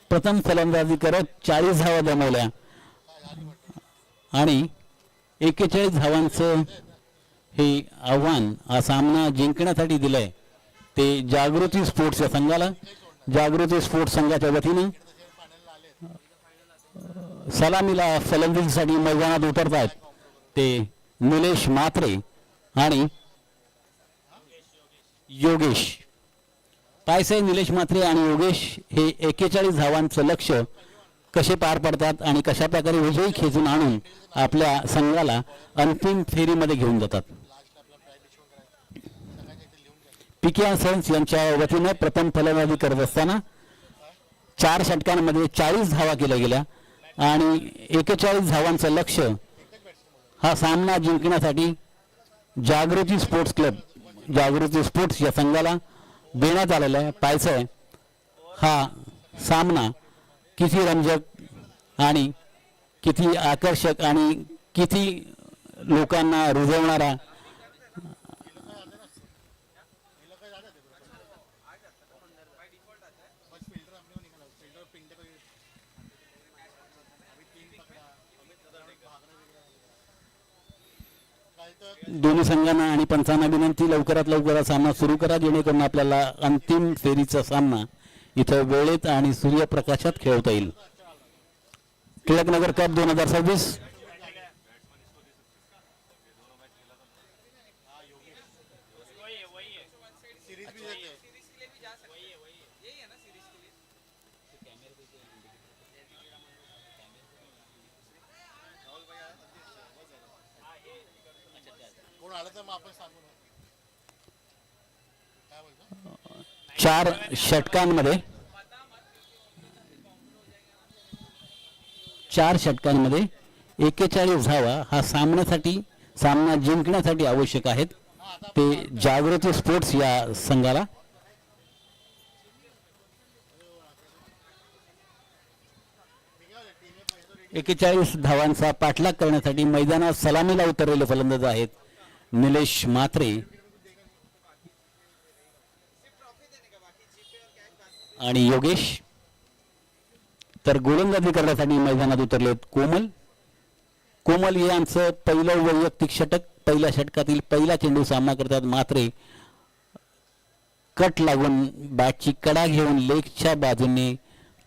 प्रथम फलंदाजी करत 40 धावा जमवल्या आणि 41 धावांचं हे आव्हान हा सामना जिंकण्यासाठी दिलंय ते जागृती स्पोर्ट्स या संघाला. जागृती स्पोर्ट्स संघाच्या वतीनं सलामीला फलंदाजीसाठी मैदानात उतरतात ते निलेश म्हात्रे आणि योगेश. पायसे निलेश म्हात्रे आणि योगेश हे 41 धावांचं लक्ष्य कसे पार पडतात आणि कशा प्रकारे विजयी खेचून आणून आपल्या संघाला अंतिम फेरीमध्ये घेऊन जातात. पीके सन्स यांच्या वतीने प्रथम फलंदाजी करत असताना 4 षटकांमध्ये 40 धावा केल्या गेल्या आणि 41 धावांचं लक्ष्य हा सामना जिंकण्यासाठी जागृती स्पोर्ट्स क्लब जागृती स्पोर्ट्स या संघाला देण्यात आलेला आहे. पाहायचं हा सामना किती रंजक आणि किती आकर्षक आणि किती लोकांना रुजवणारा दोन्ही संघांना आणि पंचांना विनंती लवकरात लवकर सामना सुरू करा जेणेकरून आपल्याला अंतिम फेरीचा सामना इथं वेळेत आणि सूर्यप्रकाशात खेळवता येईल. टिळकनगर कप 2026 कोण आलं तर मग आपण सांगू ना. काय बोलतो? 4 षटकांमध्ये 41 धावा हा सामना जिंकण्यासाठी आवश्यक आहेत ते जागृती स्पोर्ट्स या संघाला. एकेचाळीस धावांचा पाठलाग करण्यासाठी मैदानात सलामीला उतरलेले फलंदाज आहेत निलेश म्हात्रे आणि योगेश. तर गोलंदाजी करण्यासाठी मैदानात उतरलेत कोमल यांचं पहिलं वैयक्तिक षटक. पहिल्या षटकातील पहिला चेंडू सामना करतात म्हात्रे. कट लागून बॅटची कडा घेऊन लेगच्या बाजूने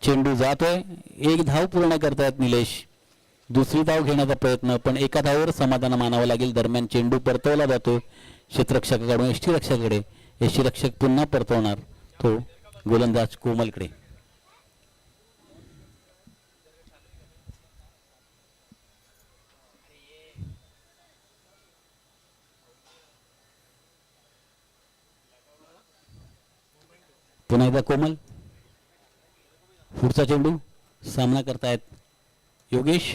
चेंडू जातोय. 1 धाव पूर्ण करतायत निलेश. दुसरी धाव घेण्याचा प्रयत्न पण एका धावावर समाधान मानावं लागेल. दरम्यान चेंडू परतवला जातो क्षेत्ररक्षकाकडून यष्टीरक्षकाकडे. यष्टीरक्षक पुन्हा परतवणार तो गोलंदाज कोमलकडे. पुन्हा एकदा कोमल. पुढचा चेंडू सामना करतायत योगेश.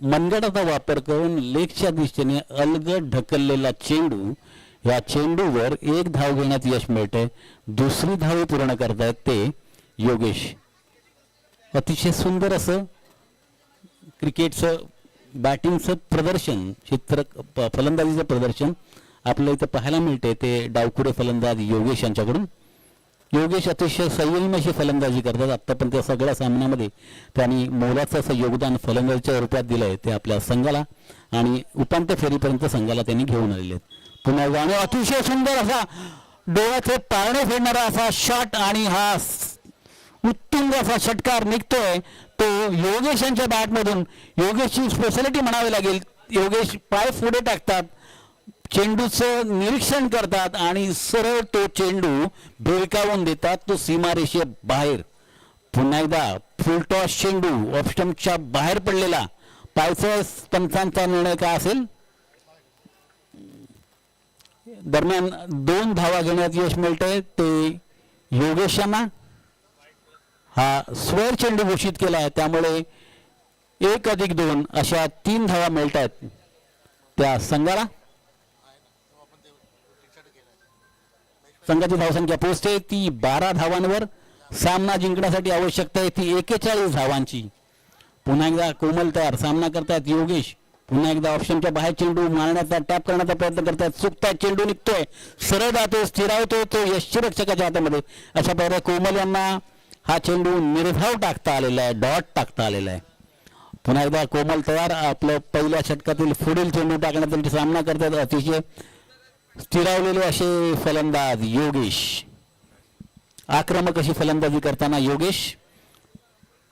मनगटाचा वापर करून लेगच्या दिशेने अलगद ढकललेला चेंडू. या चेंडूवर 1 धाव घेण्यात यश मिळते. दुसरी धाव पूर्ण करतायत ते योगेश. अतिशय सुंदर असं क्रिकेटचं बॅटिंगचं प्रदर्शन फलंदाजीचं प्रदर्शन आपल्याला इथं पाहायला मिळते ते डावखुरे फलंदाज योगेश यांच्याकडून. योगेश अतिशय संयमी अशी फलंदाजी करतात. आतापर्यंत त्या सगळ्या सामन्यामध्ये त्यांनी मोलाचं असं योगदान फलंदाजीच्या रूपात दिलंय ते आपल्या संघाला आणि उपांत्य फेरीपर्यंत संघाला त्यांनी घेऊन आलेले आहेत. पुन्हा जाणे अतिशय सुंदर असा डोळ्याचे पारणे फेडणारा असा शॉट आणि हा उत्तुंग असा षटकार निघतोय तो योगेश यांच्या बॅटमधून. योगेशची स्पेशालिटी म्हणावी लागेल. योगेश पाय पुढे टाकतात, चेंडूचं निरीक्षण करतात आणि सरळ तो चेंडू भिरकावून देतात. तो सीमारेषे बाहेर. पुन्हा एकदा फुलटॉस चेंडू ऑफ स्टंपच्या बाहेर पडलेला. पायथ्या पंचांचा निर्णय काय असेल. दरम्यान 2 धावा घेण्यात यश मिळतंय ते योगेश यांना. हा स्क्वेअर चेंडू घोषित केला आहे त्यामुळे 1+2 अशा 3 धावा मिळत आहेत त्या संघाला. संघाची धावसंख्या पोहोचते ती 12 धावांवर सामना जिंकण्यासाठी आवश्यकता आहे ती 41 धावांची. पुन्हा एकदा कोमल तयार, सामना करतायत योगेश. पुन्हा एकदा ऑप्शनच्या बाहेर चेंडू मारण्याचा, टॅप करण्याचा प्रयत्न करतायत. चुकताय, चेंडू निघतोय, सरळ जातो, स्थिरावतो तो यष्टीरक्षकाच्या हातामध्ये. अशा प्रकारे कोमल यांना हा चेंडू निर्धाव टाकता आलेला आहे, डॉट टाकता आलेला आहे. पुन्हा एकदा कोमल तयार, आपलं पहिल्या षटकातील पुढील चेंडू टाकण्यासाठी सामना करतात अतिशय स्थिरावलेले असे फलंदाज योगेश. आक्रमक अशी फलंदाजी करताना योगेश.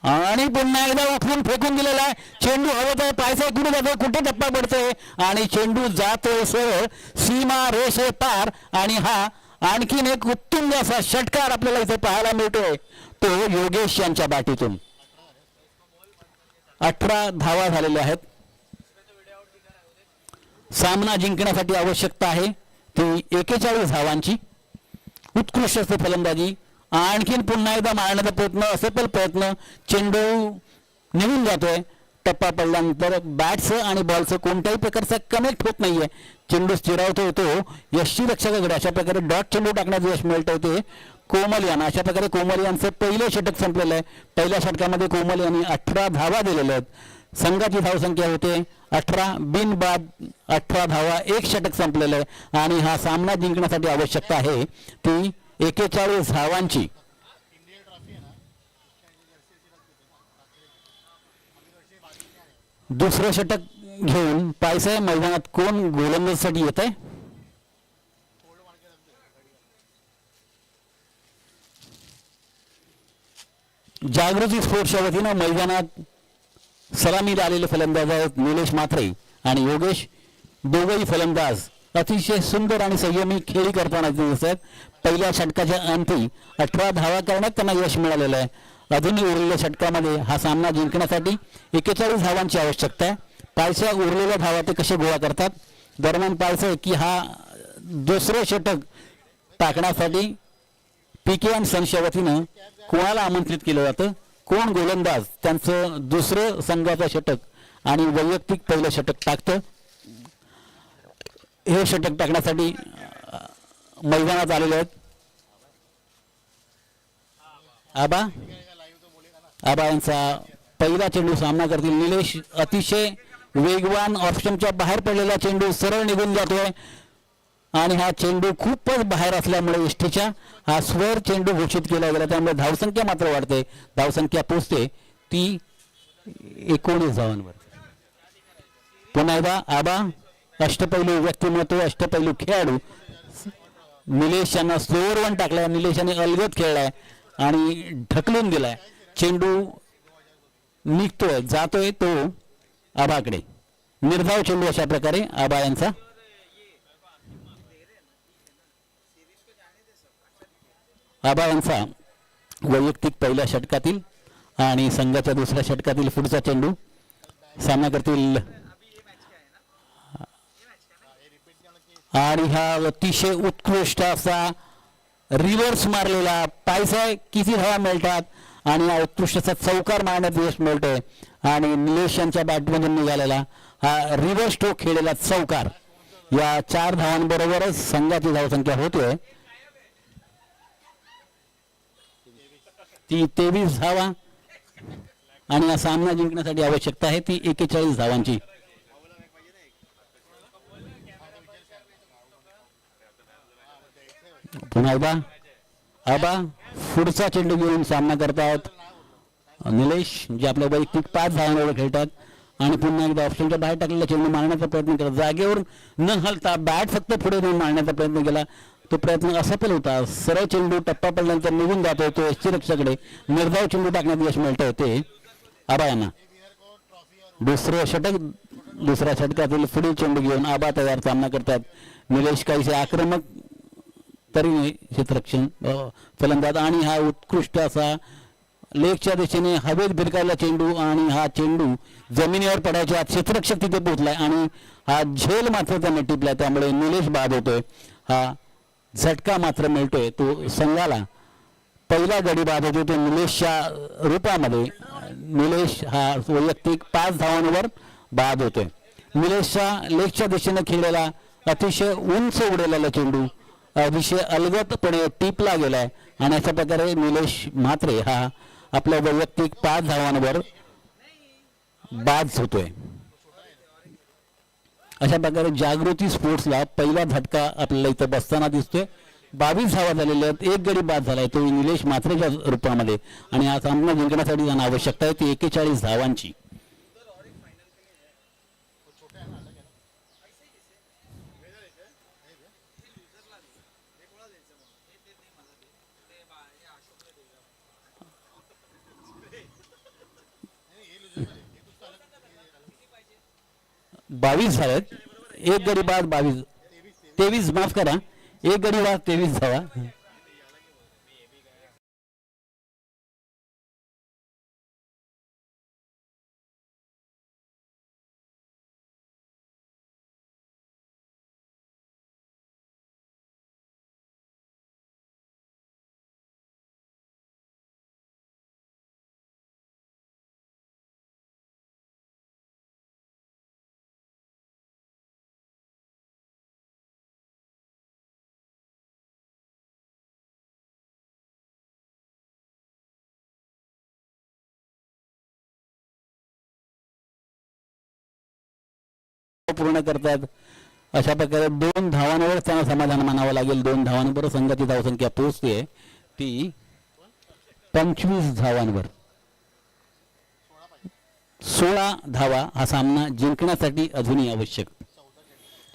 आणि पुन्हा एकदा उठवून फेकून दिलेला आहे चेंडू. हवत आहे, पायसा कुठे जातोय, कुठे टप्पा पडतोय आणि चेंडू जातोय सरळ सीमा रेषे पार. आणि हा आणखीन एक उत्तुंग असा षटकार आपल्याला इथे पाहायला मिळतोय तो योगेश यांच्या बाटीतून. 18 धावा झालेल्या आहेत. सामना जिंकण्यासाठी आवश्यकता आहे ती 41 धावांची. उत्कृष्ट असते फलंदाजी. आणखीन पुन्हा एकदा मारण्याचा प्रयत्न, असफल प्रयत्न, चेंडू निघून जातोय. टप्पा पडल्यानंतर बॅटचं आणि बॉलचं कोणत्याही प्रकारचा कनेक्ट होत नाहीये. चेंडू स्थिरावतो तो यष्टीरक्षकाकडे. अशा प्रकारे डॉट चेंडू टाकण्याचं यश मिळत होते कोमल यांना. अशा प्रकारे कोमल यांचं पहिलं षटक संपलेलं आहे. पहिल्या षटकामध्ये कोमल यांनी 18 धावा दिलेल्या आहेत. संघाची धावसंख्या होते 18, बिनबाद 18 धावा, एक षटक संपलेलं आहे. आणि हा सामना जिंकण्यासाठी आवश्यकता आहे ती 41 धावांची. दुसरं षटक घेऊन पायसाहेब मैदानात कोण गोलंदाजीसाठी येत आहे? जागृती स्पोर्ट्सच्या वतीनं मैदानात सलामीला आलेले फलंदाज आहेत निलेश म्हात्रे आणि योगेश. दोघंही फलंदाज अतिशय सुंदर आणि संयमी खेळी करताना दिसत आहेत. पहिल्या षटकाच्या अंती 18 धावा करण्यात त्यांना यश मिळालेलं आहे. अजूनही उरलेल्या षटकामध्ये हा सामना जिंकण्यासाठी 41 धावांची आवश्यकता आहे. पायसा उरलेल्या धावा ते कसे गोळा करतात. दरम्यान पायसा की हा दुसरं षटक टाकण्यासाठी पीके अँड सन्सच्या वतीनं कोणाला आमंत्रित केलं जातं, कोण गोलंदाज त्यांचं दुसरं संघाचं षटक आणि वैयक्तिक पहिलं षटक टाकतं. हे षटक टाकण्यासाठी मैदानात आलेले आहेत आबा यांचा पहिला चेंडू सामना करतील निलेश. अतिशय वेगवान, ऑप्शनच्या बाहेर पडलेला चेंडू सरळ निघून जातोय आणि हा चेंडू खूपच बाहेर असल्यामुळे एसटीच्या हा स्वर चेंडू घोषित केला गेला. त्यामुळे धावसंख्या मात्र वाढते, धावसंख्या पोचते ती 19 धावांवर. पुन्हा एकदा आबा, अष्टपैलू व्यक्तिमत्व, अष्टपैलू खेळाडू. निलेश यांना स्लोअर वन टाकलाय, निलेश यांनी अलगद खेळलाय आणि ढकलून दिलाय. चेंडू निघतोय, जातोय तो आबाकडे. निर्धाव चेंडू अशा प्रकारे आबा यांचा. आबा यांचा वैयक्तिक पहिल्या षटकातील आणि संघाच्या दुसऱ्या षटकातील पुढचा चेंडू सामना करतील. आणि हा अतिशय उत्कृष्ट असा रिव्हर्स मारलेला पायसा किती धावा मिळतात आणि हा उत्कृष्ट असा चौकार मारण्यात यश मिळतोय. आणि निलेश यांच्या बॅटमधून निघालेला हा रिव्हर्स स्ट्रोक खेळलेला चौकार या 4 धावांबरोबरच संघाची धावसंख्या होतोय ती 23 धावा. आणि हा सामना जिंकण्यासाठी आवश्यकता आहे ती 41 धावांची. पुन्हा एकदा आबा पुढचा चेंडू घेऊन सामना करतात निलेश, जे आपल्या वैयक्तिक 5 धावांवर खेळतात. आणि पुन्हा एकदा ऑप्शनच्या बाहेर टाकलेला चेंडू मारण्याचा प्रयत्न केला. जागेवर न हलता बॅट फक्त पुढे नेऊन मारण्याचा प्रयत्न केला. तो प्रयत्न असफल होता. सरळ चेंडू टप्पा पडल्यानंतर निघून जातोय तो यष्टीरक्षकाकडे. निर्धाव चेंडू टाकण्यात यश मिळतंय ते आबा यांना. दुसरं षटक, दुसऱ्या षटकातील पुढील चेंडू घेऊन आबा तयार सामना करतात. निलेश काहीसे आक्रमक तरी क्षेत्ररक्षण फलंदाज. आणि हा उत्कृष्ट असा लेगच्या दिशेने हवेत भिरकावला चेंडू आणि हा चेंडू जमिनीवर पडायच्या क्षेत्ररक्षक तिथे पोहोचलाय आणि हा झेल मात्र त्याने टिपलाय. त्यामुळे निलेश बाद होतोय. हा झटका मात्र मिळतोय तो संघाला. पहिला गडी बाद होतो तो निलेशच्या रूपामध्ये. निलेश हा वैयक्तिक 5 धावांवर बाद होतोय. निलेशच्या लेगच्या दिशेने खेळलेला अतिशय उंच उडलेला चेंडू, विषय अलगदपणे टिपला गेलाय आणि अशा प्रकारे निलेश म्हात्रे हा आपल्या वैयक्तिक 5 धावांवर बाद होतोय. अशा प्रकारे जागृती स्पोर्ट्सला पहिला झटका आपल्याला इथं बसताना दिसतोय. 22 धावा झालेल्या आहेत, एक गडी बाद झालाय तो निलेश म्हात्रेच्या रूपामध्ये आणि हा सामना जिंकण्यासाठी त्यांना आवश्यकता आहे ती 41 धावांची. बावीस झालेत, एक गडी बाद 22 23 माफ करा, एक गडी बाद 23 धावा. पूर्ण करतात. अशा प्रकारे 2 धावांवर त्यांना समाधान मानावं लागेल. 2 धावांवर संघाची धावसंख्या पोहोचते ती 25 धावांवर. 16 धावा हा सामना जिंकण्यासाठी अजूनही आवश्यक.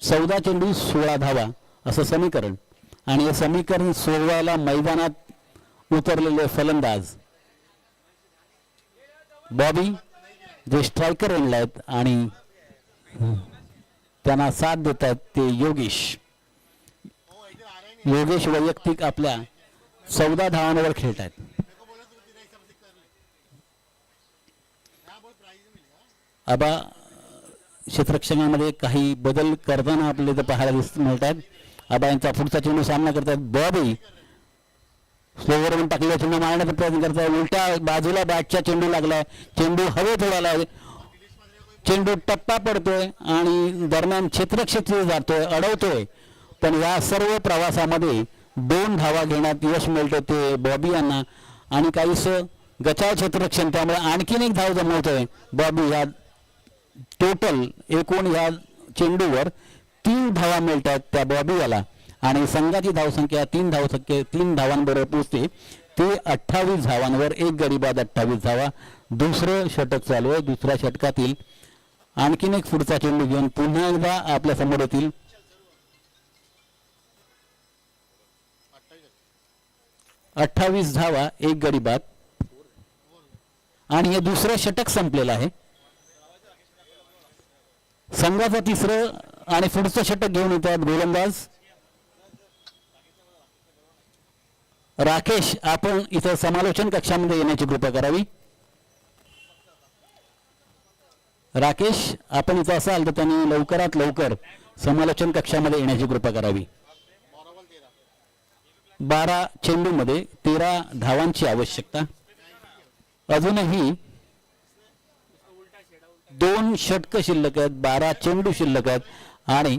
14 चेंडू 16 धावा असं समीकरण आणि हे समीकरण सोडवायला मैदानात उतरलेले फलंदाज बॉबी जे स्ट्रायकर एंडला आहेत आणि त्यांना साथ देतात ते योगेश. योगेश वैयक्तिक आपल्या 14 धावांवर खेळत आहेत. आबा क्षेत्ररक्षणामध्ये काही बदल करताना आपल्याला इथं पाहायला मिळत आहेत. आबा यांचा पुढचा चेंडू सामना करतात. बॉबी स्लोवरवरून टाकलेला चेंडू मारण्याचा प्रयत्न करतात. उलट्या बाजूला बॅटच्या चेंडू लागलाय. चेंडू हवेत उडालाय. चेंडू टप्पा पडतोय आणि दरम्यान क्षेत्रक्षेत्री जातोय, अडवतोय. पण या सर्व प्रवासामध्ये 2 धावा घेण्यात यश मिळतं ते बॉबी यांना आणि काहीसं गचाव क्षेत्ररक्षण त्यामुळे आणखीन एक धाव जमवतोय बॉबी. या टोटल एकूण या चेंडूवर 3 धावा मिळतात त्या बॉबी याला आणि संघाची धावसंख्या 3 धावांबरोबर पोहोचते ते 28 धावांवर. एक गडी बाद 28 धावा. दुसरं षटक चालू आहे. दुसऱ्या षटकातील आणखीन एक पुढचा चेंडू घेऊन पुन्हा एकदा आपल्या समोर येतील. 28 धावा, एक गडी बाद आणि हे दुसरं षटक संपलेलं आहे. संघाचं तिसरं आणि पुढचं षटक घेऊन येतात गोलंदाज राकेश. आपण इथं समालोचन कक्षामध्ये येण्याची कृपा करावी. राकेश आपण इथं असाल तर त्यांनी लवकरात लवकर समालोचन कक्षामध्ये येण्याची कृपा करावी. 12 चेंडूमध्ये 13 धावांची आवश्यकता. अजूनही 2 षटक शिल्लक आहेत. 12 चेंडू शिल्लक आहेत आणि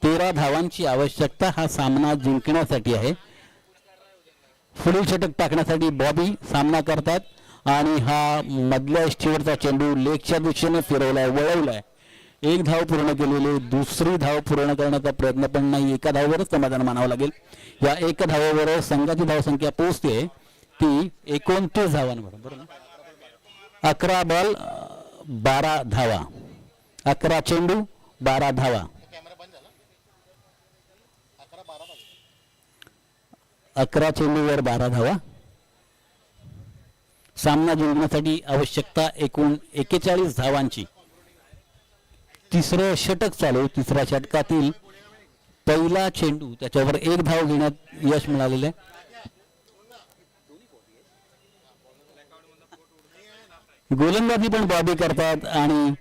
13 धावांची आवश्यकता हा सामना जिंकण्यासाठी आहे. पुढील षटक टाकण्यासाठी बॉबी सामना करतात आणि हा मधल्या इष्टीवरचा चेंडू लेगच्या दिशेने फिरवलाय, वळवलाय. 1 धाव पूर्ण केलेली. दुसरी धाव पूर्ण करण्याचा प्रयत्न पण नाही. एका धावेवरच समाधान मानावं लागेल. या एका धावेवर संघाची धावसंख्या पोहोचते ती 29 धावांवर. बरोबर. 11 बॉल 12 धावा. 11 चेंडू 12 धावा. 11 चेंडूवर 12 धावा. सामना जिंकण्यासाठी आवश्यकता एकूण 41 धावांची. तिसरं षटक चालू. तिसऱ्या षटकातील पहिला चेंडू त्याच्यावर 1 धाव घेण्यात यश मिळालेलं आहे. गोलंदाजी पण बॉबी करतात आणि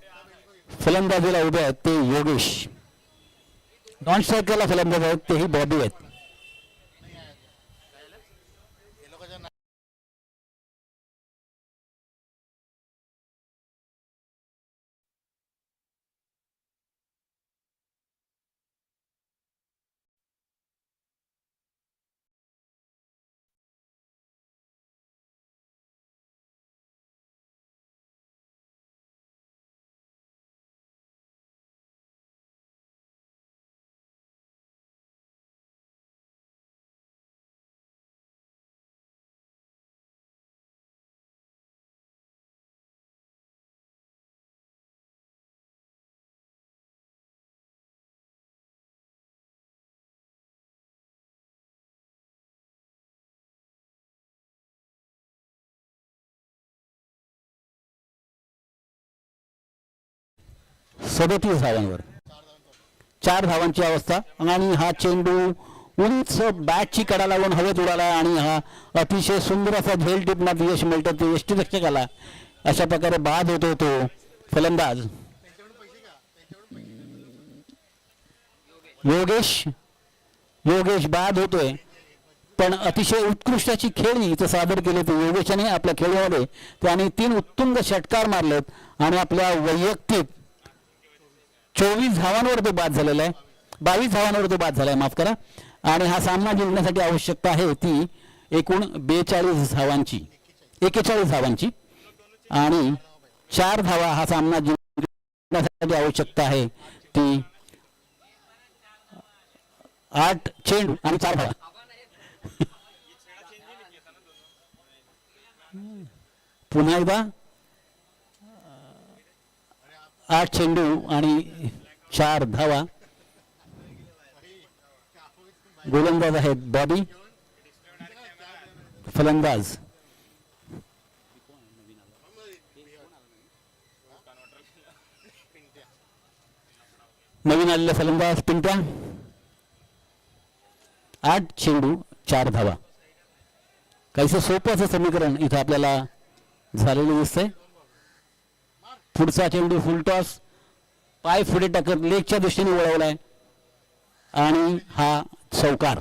फलंदाजीला उभे आहेत ते योगेश. नॉन स्ट्रायकरला फलंदाज आहेत तेही बॉबी आहेत. 37 धावांवर 4 धावांची अवस्था आणि हा चेंडू उंच बॅटची कडा लावून हवेत उडाला आणि हा अतिशय सुंदर असा झेल टिपण्यात यश मिळतं ते यष्टीरक्षकाला. अशा प्रकारे बाद होतो तो फलंदाज योगेश बाद होतोय. पण अतिशय उत्कृष्टाची खेळी इथं सादर केली ते योगेशाने आपल्या खेळीमध्ये. त्याने 3 उत्तुंग षटकार मारलेत आणि आपल्या वैयक्तिक 24 धावांवर तो बाद झालेला आहे. 22 धावांवर तो बाद झाला आहे, माफ करा. आणि हा सामना जिंकण्यासाठी आवश्यकता आहे ती एकूण 42 धावांची 41 धावांची आणि 4 धावा हा सामना जिंकण्यासाठी आवश्यकता आहे ती 8 चेंडू आणि 4 धावा. पुन्हा एकदा 8 चेंडू आणि 4 धावा. गोलंदाज आहेत बॉबी, फलंदाज नवीन आलेला फलंदाज पिंट्या. 8 चेंडू 4 धावा. काहीसं सोपं असं समीकरण इथं आपल्याला झालेलं दिसतंय. पुढचा चेंडू फुलटॉस, पाय पुढे टाकत लेगच्या दृष्टीने वळवलाय आणि हा चौकार.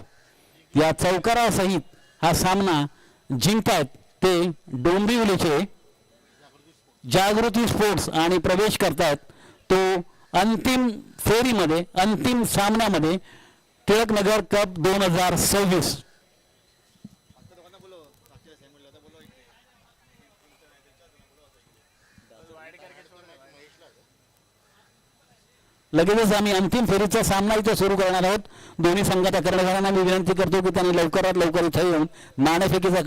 या चौकारासहित हा सामना जिंकतायत ते डोंबिवलीचे जागृती स्पोर्ट्स आणि प्रवेश करतायत तो अंतिम फेरीमध्ये, अंतिम सामन्यामध्ये टिळकनगर कप 2026. लगेचच आम्ही अंतिम फेरीचा सामना इथं सुरू करणार आहोत. दोन्ही संघाच्या कर्णधारांना मी विनंती करतो की त्यांनी लवकरात लवकर इथे येऊन नाणेफेकीचा